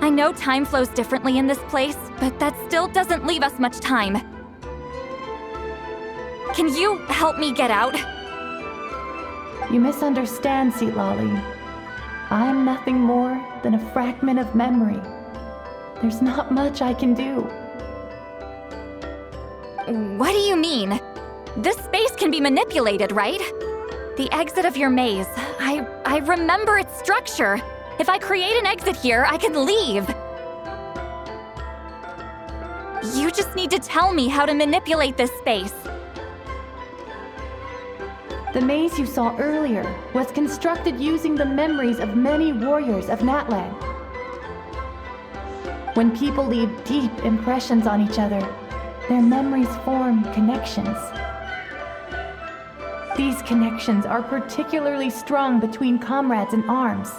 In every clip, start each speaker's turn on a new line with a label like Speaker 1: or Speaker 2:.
Speaker 1: I know time flows differently in this place, but that still doesn't leave us much time. Can you help me get out?
Speaker 2: You misunderstand, Lali. I'm nothing more than a fragment of memory. There's not much I can do.
Speaker 1: What do you mean? This space can be manipulated, right? The exit of your maze. I remember its structure. If I create an exit here, I can leave. You just need to tell me how to manipulate this space.
Speaker 2: The maze you saw earlier was constructed using the memories of many warriors of Natlan. When people leave deep impressions on each other, their memories form connections. These connections are particularly strong between comrades in arms.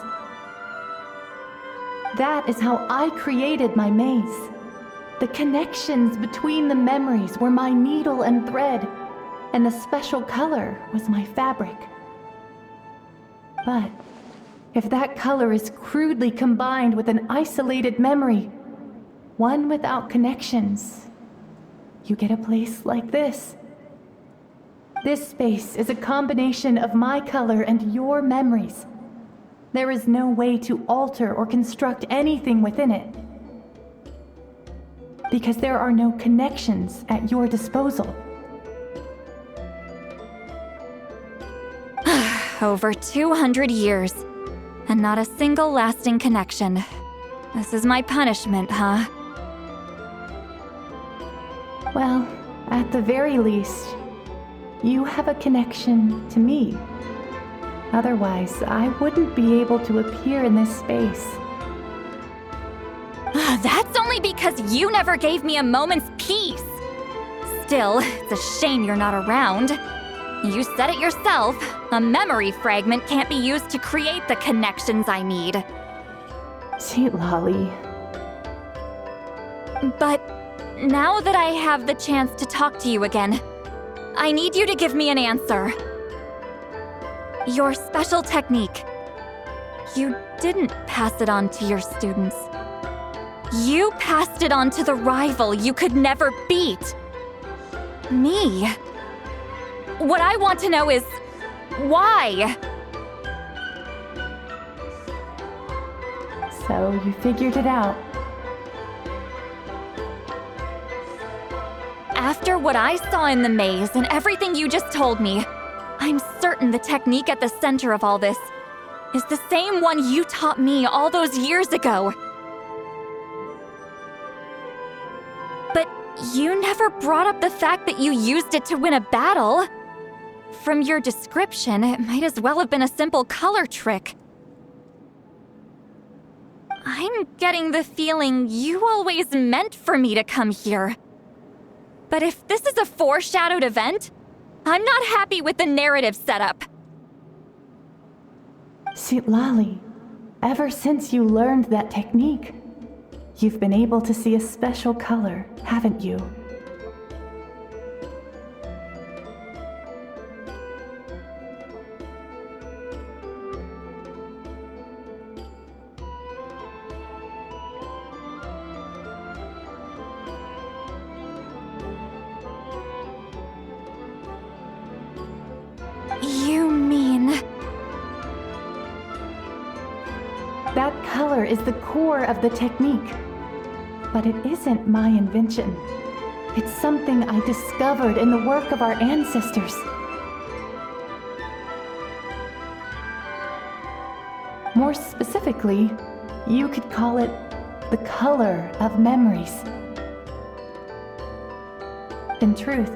Speaker 2: That is how I created my maze. The connections between the memories were my needle and thread, and the special color was my fabric. But if that color is crudely combined with an isolated memory, one without connections, you get a place like this. This space is a combination of my color and your memories. There is no way to alter or construct anything within it, because there are no connections at your disposal.
Speaker 1: Over 200 years, and not a single lasting connection. This is my punishment, huh?
Speaker 2: Well, at the very least, you have a connection to me. Otherwise, I wouldn't be able to appear in this space.
Speaker 1: That's only because you never gave me a moment's peace. Still, it's a shame you're not around. You said it yourself. A memory fragment can't be used to create the connections I need.
Speaker 2: Lali.
Speaker 1: But now that I have the chance to talk to you again, I need you to give me an answer. Your special technique. You didn't pass it on to your students. You passed it on to the rival you could never beat. Me. What I want to know is, why?
Speaker 2: So you figured it out.
Speaker 1: After what I saw in the maze and everything you just told me, I'm certain the technique at the center of all this is the same one you taught me all those years ago. But you never brought up the fact that you used it to win a battle. From your description, it might as well have been a simple color trick. I'm getting the feeling you always meant for me to come here. But if this is a foreshadowed event, I'm not happy with the narrative setup.
Speaker 2: Lali, ever since you learned that technique, you've been able to see a special color, haven't you?
Speaker 1: You mean...
Speaker 2: That color is the core of the technique. But it isn't my invention. It's something I discovered in the work of our ancestors. More specifically, you could call it the color of memories. In truth,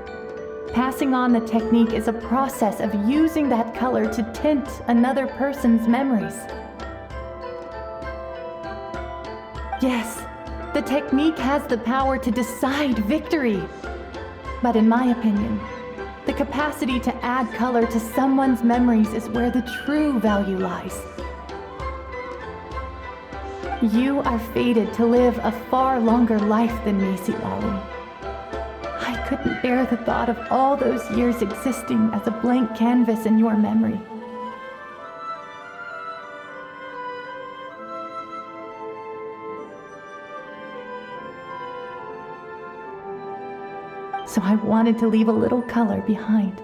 Speaker 2: passing on the technique is a process of using that color to tint another person's memories. Yes, the technique has the power to decide victory. But in my opinion, the capacity to add color to someone's memories is where the true value lies. You are fated to live a far longer life than me, Lali. I couldn't bear the thought of all those years existing as a blank canvas in your memory. so I wanted to leave a little color behind.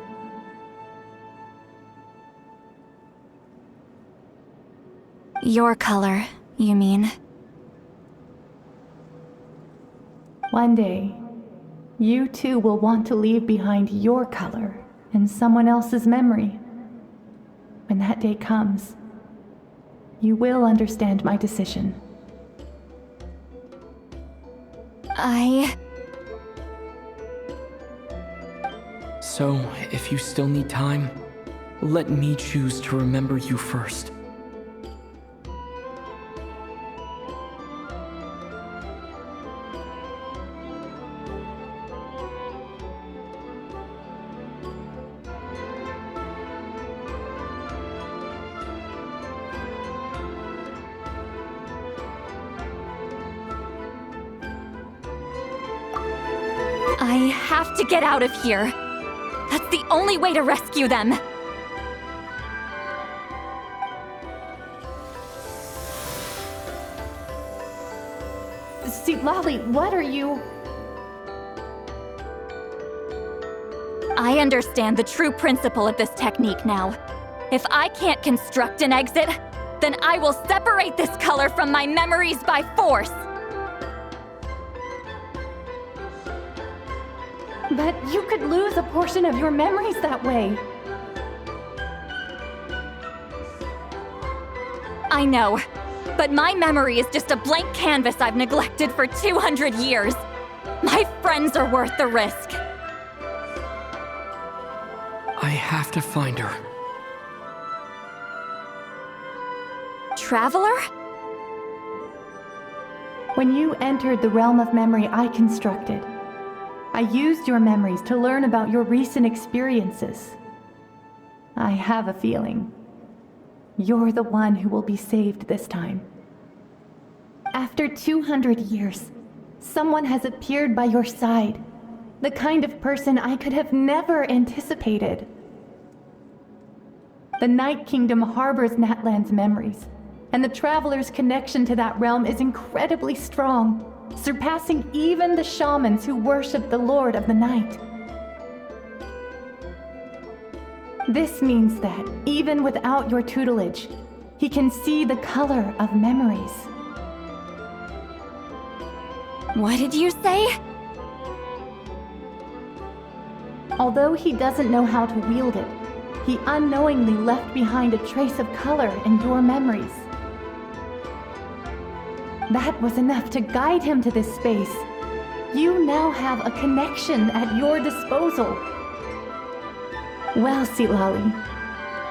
Speaker 1: Your color, you mean?
Speaker 2: One day, you too will want to leave behind your color in someone else's memory. When that day comes, you will understand my decision.
Speaker 3: So, if you still need time, let me choose to remember you first.
Speaker 1: I have to get out of here. That's the only way to rescue them.
Speaker 2: See, Lolly, what are you...
Speaker 1: I understand the true principle of this technique now. If I can't construct an exit, then I will separate this color from my memories by force.
Speaker 2: But you could lose a portion of your memories that way.
Speaker 1: I know, but my memory is just a blank canvas I've neglected for 200 years. My friends are worth the risk.
Speaker 3: I have to find her.
Speaker 1: Traveler?
Speaker 2: When you entered the realm of memory I constructed, I used your memories to learn about your recent experiences. I have a feeling you're the one who will be saved this time. After 200 years, someone has appeared by your side, the kind of person I could have never anticipated. The Night Kingdom harbors Natlan's memories, and the Traveler's connection to that realm is incredibly strong, surpassing even the shamans who worship the Lord of the Night. This means that, even without your tutelage, he can see the color of memories.
Speaker 1: What did you say?
Speaker 2: Although he doesn't know how to wield it, he unknowingly left behind a trace of color in your memories. That was enough to guide him to this space. You now have a connection at your disposal. Well, Silali,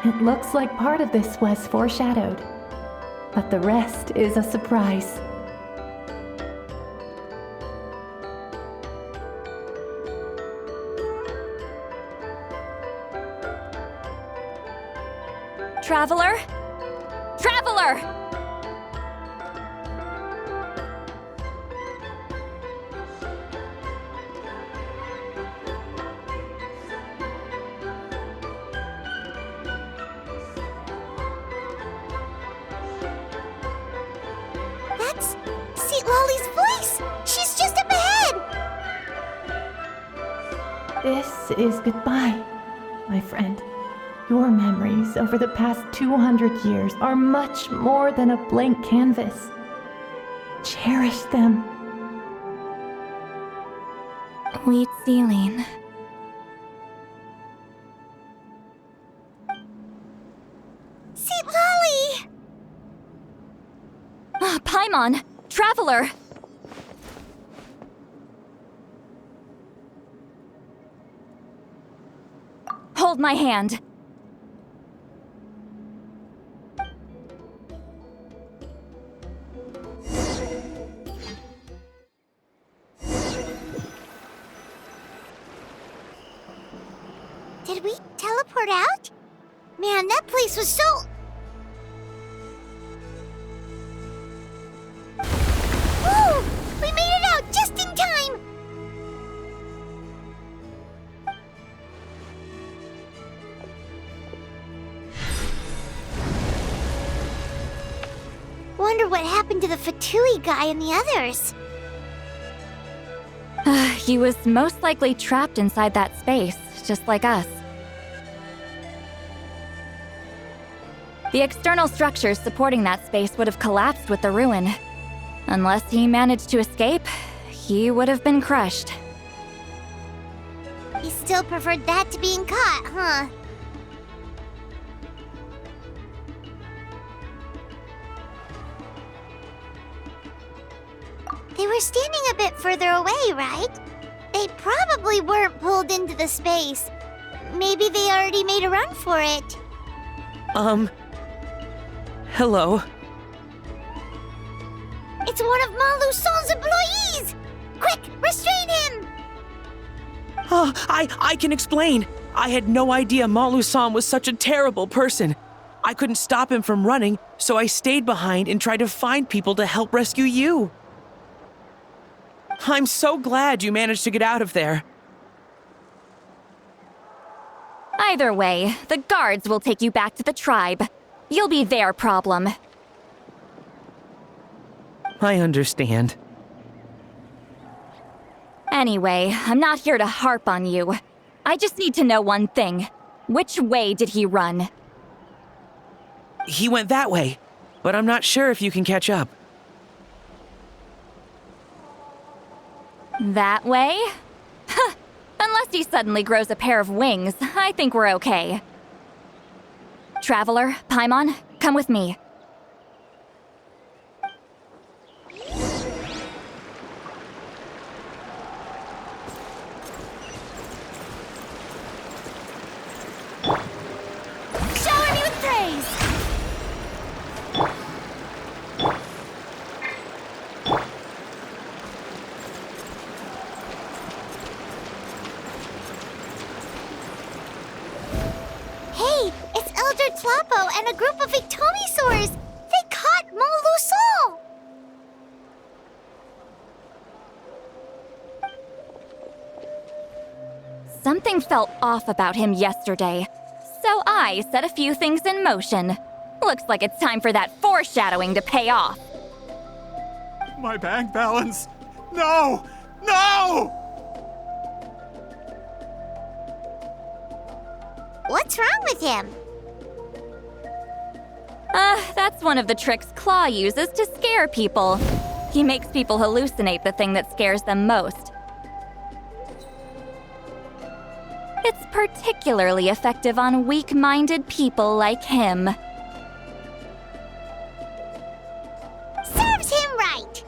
Speaker 2: it looks like part of this was foreshadowed, but the rest is a surprise.
Speaker 1: Traveler? Traveler!
Speaker 4: That's Lolly's voice! She's just up ahead!
Speaker 2: This is goodbye, my friend. Your memories over the past 200 years are much more than a blank canvas. Cherish them.
Speaker 1: Wheat ceiling.
Speaker 4: Lolly!
Speaker 1: Paimon! Traveler! Hold my hand.
Speaker 4: Did we teleport out? Man, that place was so... Woo! We made it out just in time! Wonder what happened to the Fatui guy and the others.
Speaker 1: He was most likely trapped inside that space, just like us. The external structures supporting that space would have collapsed with the ruin. Unless he managed to escape, he would have been crushed.
Speaker 4: He still preferred that to being caught, huh? They were standing a bit further away, right? They probably weren't pulled into the space. Maybe they already made a run for it.
Speaker 5: Hello.
Speaker 4: It's one of Maluson's employees! Quick, restrain him!
Speaker 5: Oh, I can explain. I had no idea Malu-san was such a terrible person. I couldn't stop him from running, so I stayed behind and tried to find people to help rescue you. I'm so glad you managed to get out of there.
Speaker 1: Either way, the guards will take you back to the tribe. You'll be their problem.
Speaker 5: I understand.
Speaker 1: Anyway, I'm not here to harp on you. I just need to know one thing. Which way did he run?
Speaker 5: He went that way, but I'm not sure if you can catch up.
Speaker 1: That way? Huh. Unless he suddenly grows a pair of wings, I think we're okay. Traveler, Paimon, come with me.
Speaker 4: Shower me with praise! Hey, it's Elder Tlapo and a group of Ictomisaurs! They caught Moluson!
Speaker 1: Something felt off about him yesterday, so I set a few things in motion. Looks like it's time for that foreshadowing to pay off.
Speaker 6: My bank balance! No! No!
Speaker 4: What's wrong with him?
Speaker 1: That's one of the tricks Claw uses to scare people. He makes people hallucinate the thing that scares them most. It's particularly effective on weak-minded people like him.
Speaker 4: Serves him right!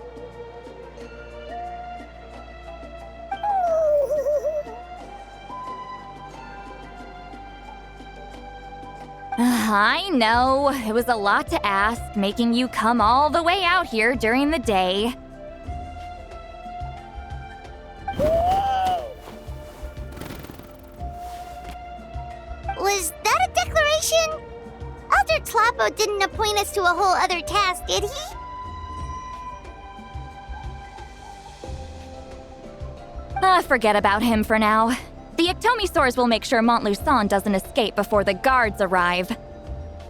Speaker 1: I know, it was a lot to ask, making you come all the way out here during the day.
Speaker 4: Was that a declaration? Elder Tlapo didn't appoint us to a whole other task, did he?
Speaker 1: Forget about him for now. The Ictomisaurs will make sure Montluçon doesn't escape before the guards arrive.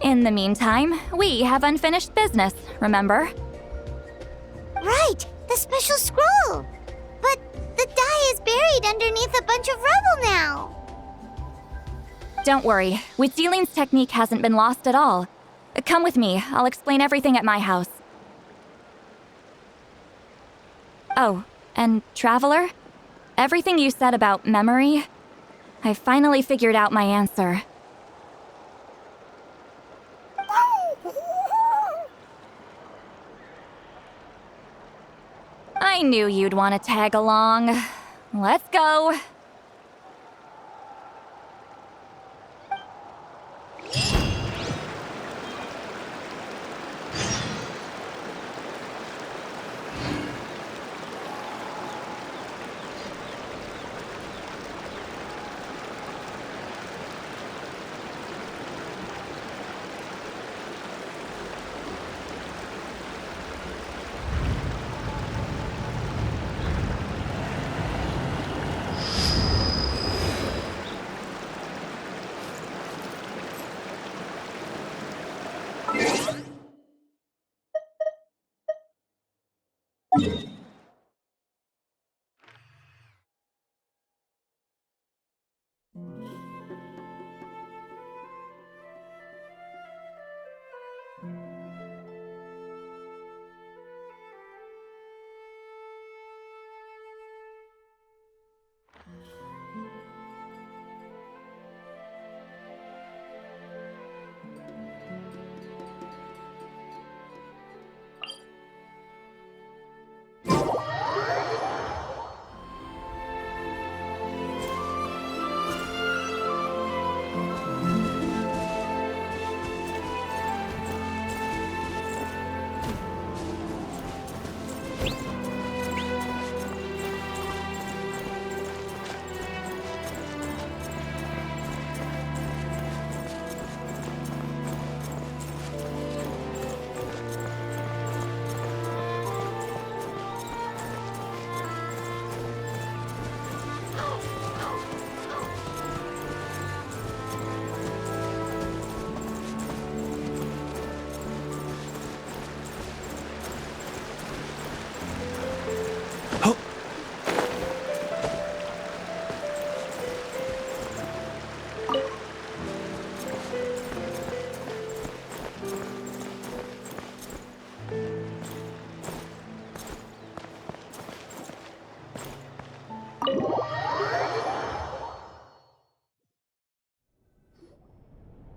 Speaker 1: In the meantime, we have unfinished business, remember?
Speaker 4: Right, the special scroll. But the die is buried underneath a bunch of rubble now.
Speaker 1: Don't worry, Witzeline's technique hasn't been lost at all. Come with me, I'll explain everything at my house. Oh, and Traveler? Everything you said about memory, I finally figured out my answer. I knew you'd want to tag along. Let's go.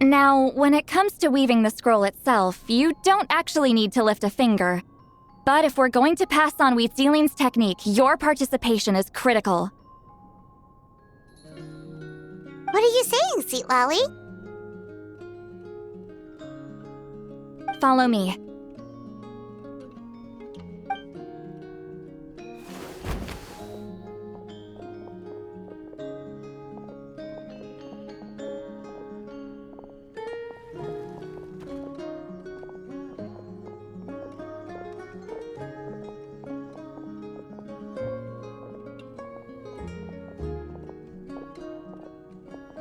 Speaker 1: Now, when it comes to weaving the scroll itself, you don't actually need to lift a finger. But if we're going to pass on Wheatzeline's technique, your participation is critical.
Speaker 4: What are you saying, Sweet Lolly?
Speaker 1: Follow me.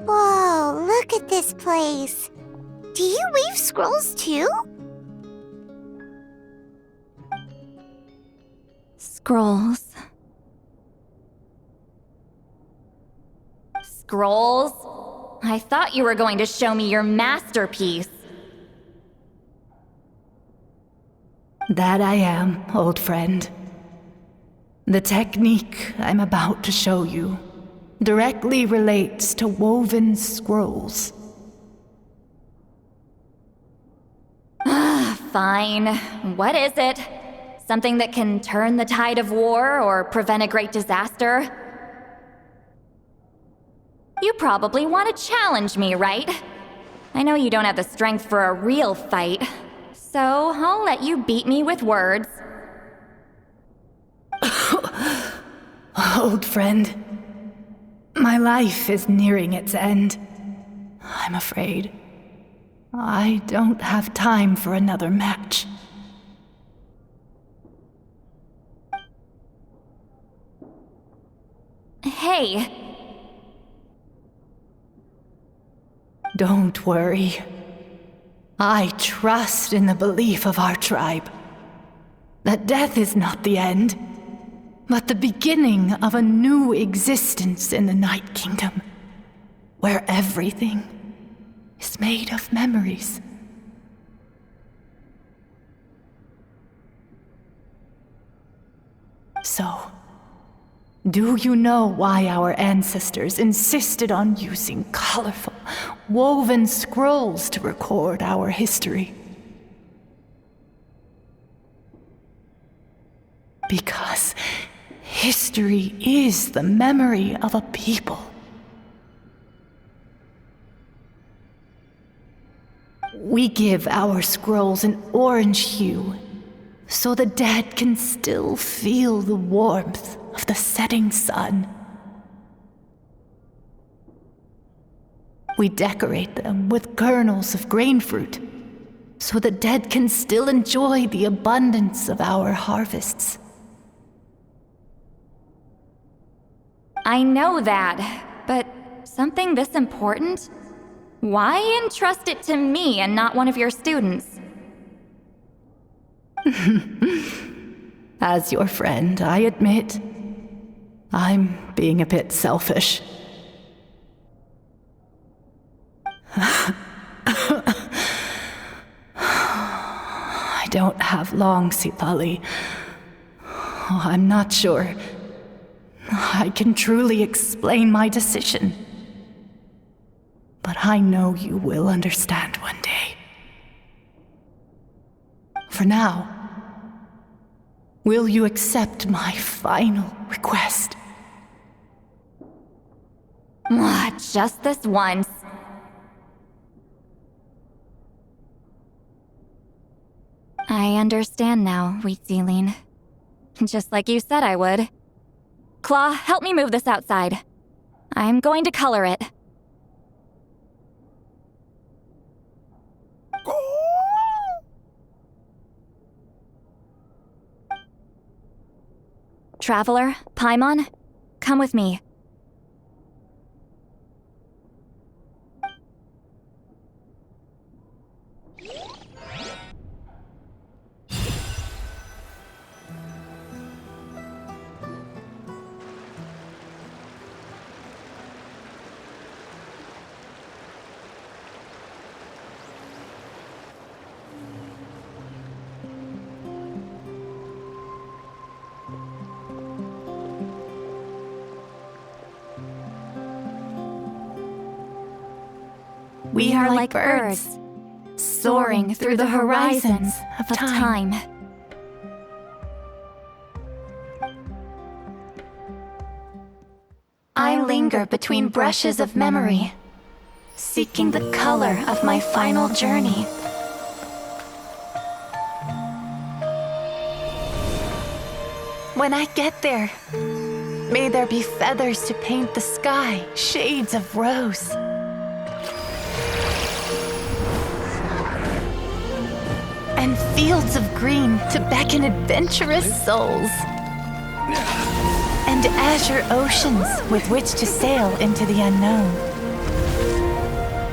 Speaker 4: Whoa, look at this place. Do you weave scrolls too?
Speaker 1: Scrolls. Scrolls? I thought you were going to show me your masterpiece.
Speaker 2: That I am, old friend. The technique I'm about to show you directly relates to woven scrolls.
Speaker 1: Fine. What is it? Something that can turn the tide of war or prevent a great disaster? You probably want to challenge me, right? I know you don't have the strength for a real fight, so I'll let you beat me with words.
Speaker 2: Old friend, my life is nearing its end. I'm afraid I don't have time for another match.
Speaker 1: Hey.
Speaker 2: Don't worry. I trust in the belief of our tribe that death is not the end, but the beginning of a new existence in the Night Kingdom, where everything is made of memories. So, do you know why our ancestors insisted on using colorful, woven scrolls to record our history? Because history is the memory of a people. We give our scrolls an orange hue, so the dead can still feel the warmth of the setting sun. We decorate them with kernels of grain fruit, so the dead can still enjoy the abundance of our harvests.
Speaker 1: I know that, but something this important? Why entrust it to me and not one of your students?
Speaker 2: As your friend, I admit, I'm being a bit selfish. I don't have long, Sipali. I'm not sure. I can truly explain my decision. But I know you will understand one day. For now, will you accept my final request?
Speaker 1: Just this once. I understand now, Wheatsealing. Just like you said I would. Claw, help me move this outside. I'm going to color it. Traveler, Paimon, come with me.
Speaker 2: We are like birds, soaring through the horizons of time. I linger between brushes of memory, seeking the color of my final journey. When I get there, may there be feathers to paint the sky, shades of rose. And fields of green to beckon adventurous souls. And azure oceans with which to sail into the unknown.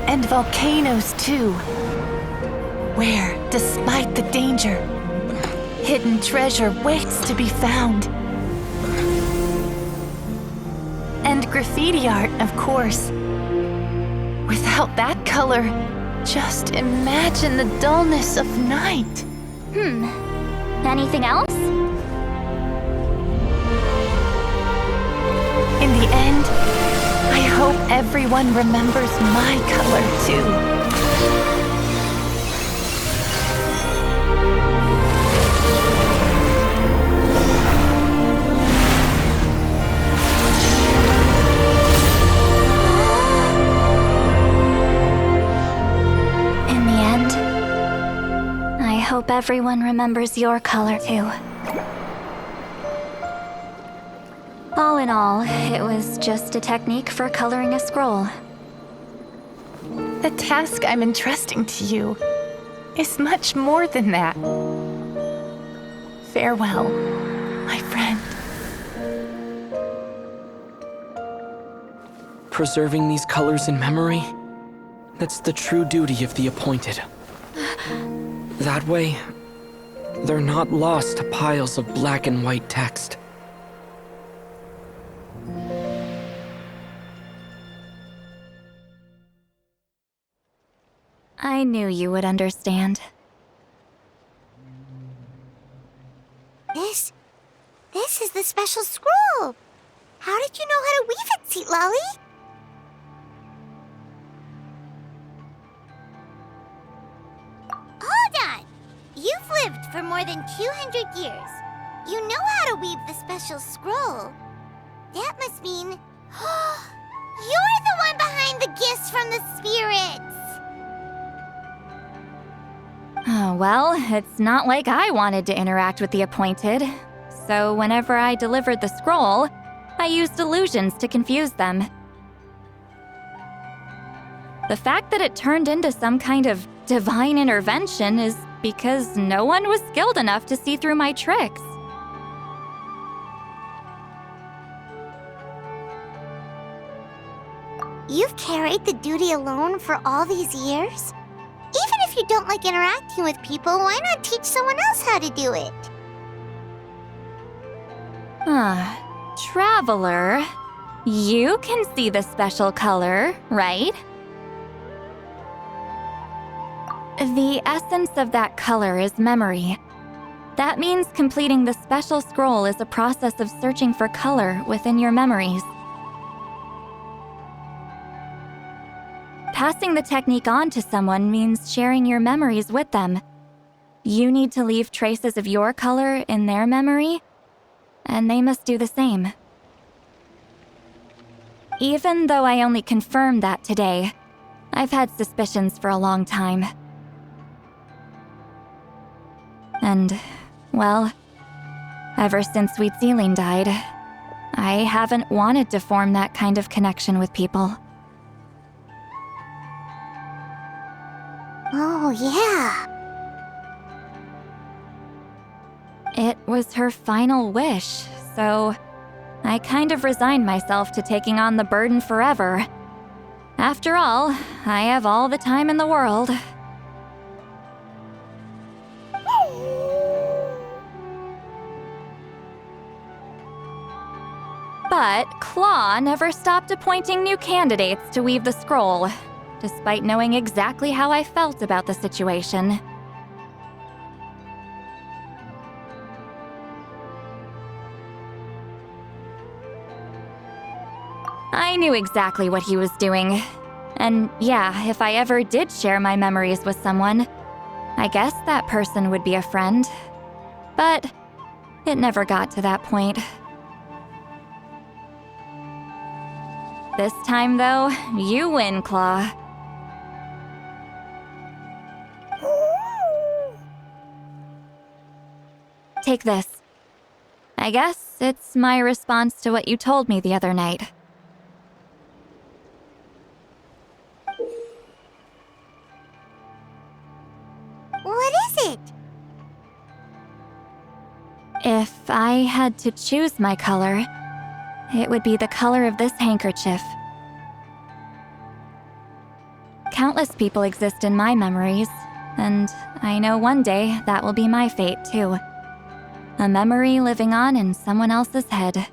Speaker 2: And volcanoes too, where, despite the danger, hidden treasure waits to be found. And graffiti art, of course. Without that color, just imagine the dullness of night.
Speaker 1: Anything else?
Speaker 2: In the end, I hope everyone remembers my color too.
Speaker 1: I hope everyone remembers your color too. All in all, it was just a technique for coloring a scroll.
Speaker 2: The task I'm entrusting to you is much more than that. Farewell, my friend.
Speaker 3: Preserving these colors in memory? That's the true duty of the appointed. That way, they're not lost to piles of black and white text.
Speaker 1: I knew you would understand.
Speaker 4: This is the special scroll. How did you know how to weave it, Seat Lolly? Hold on! You've lived for more than 200 years. You know how to weave the special scroll. That must mean... you're the one behind the gifts from the spirits!
Speaker 1: Well, it's not like I wanted to interact with the appointed. So whenever I delivered the scroll, I used illusions to confuse them. The fact that it turned into some kind of divine intervention is because no one was skilled enough to see through my tricks.
Speaker 4: You've carried the duty alone for all these years? Even if you don't like interacting with people, why not teach someone else how to do it?
Speaker 1: Traveler, you can see the special color, right? The essence of that color is memory. That means completing the special scroll is a process of searching for color within your memories. Passing the technique on to someone means sharing your memories with them. You need to leave traces of your color in their memory, and they must do the same. Even though I only confirmed that today, I've had suspicions for a long time. And, well, ever since Sweet Zealing died, I haven't wanted to form that kind of connection with people.
Speaker 4: Oh, yeah.
Speaker 1: It was her final wish, so I kind of resigned myself to taking on the burden forever. After all, I have all the time in the world. But Claw never stopped appointing new candidates to weave the scroll, despite knowing exactly how I felt about the situation. I knew exactly what he was doing. And yeah, if I ever did share my memories with someone, I guess that person would be a friend. But it never got to that point. This time, though, you win, Claw. Take this. I guess it's my response to what you told me the other night.
Speaker 4: What is it?
Speaker 1: If I had to choose my color, it would be the color of this handkerchief. Countless people exist in my memories, and I know one day that will be my fate, too. A memory living on in someone else's head.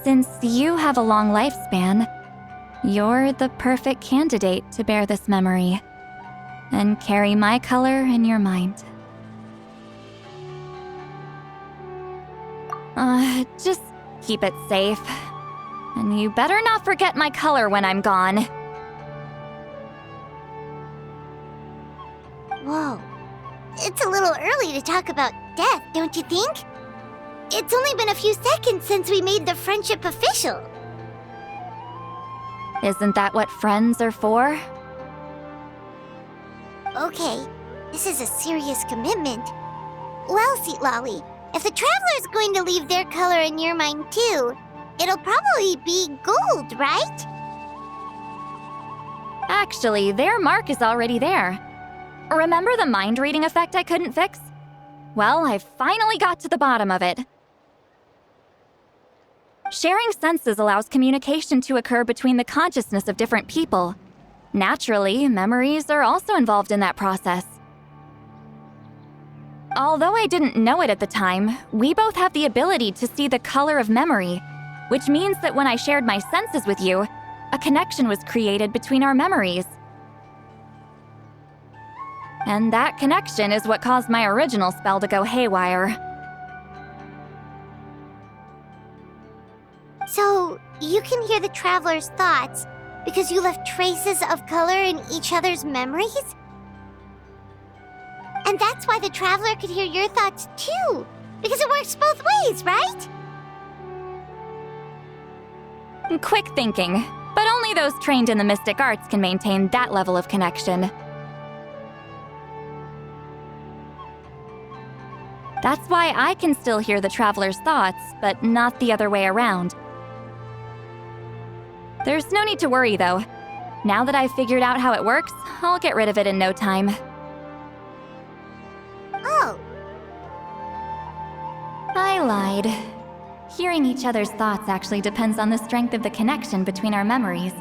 Speaker 1: Since you have a long lifespan, you're the perfect candidate to bear this memory and carry my color in your mind. Just keep it safe. And you better not forget my color when I'm gone.
Speaker 4: Whoa. It's a little early to talk about death, don't you think? It's only been a few seconds since we made the friendship official.
Speaker 1: Isn't that what friends are for?
Speaker 4: Okay, this is a serious commitment. Well, Sweet Lolly, if the Traveler's going to leave their color in your mind too, it'll probably be gold, right?
Speaker 1: Actually, their mark is already there. Remember the mind reading effect I couldn't fix? Well, I finally got to the bottom of it. Sharing senses allows communication to occur between the consciousness of different people. Naturally, memories are also involved in that process. Although I didn't know it at the time, we both have the ability to see the color of memory, which means that when I shared my senses with you, a connection was created between our memories. And that connection is what caused my original spell to go haywire.
Speaker 4: So, you can hear the Traveler's thoughts because you left traces of color in each other's memories? And that's why the Traveler could hear your thoughts too, because it works both ways, right?
Speaker 1: Quick thinking, but only those trained in the mystic arts can maintain that level of connection. That's why I can still hear the Traveler's thoughts, but not the other way around. There's no need to worry, though. Now that I've figured out how it works, I'll get rid of it in no time.
Speaker 4: Oh.
Speaker 1: I lied. Hearing each other's thoughts actually depends on the strength of the connection between our memories.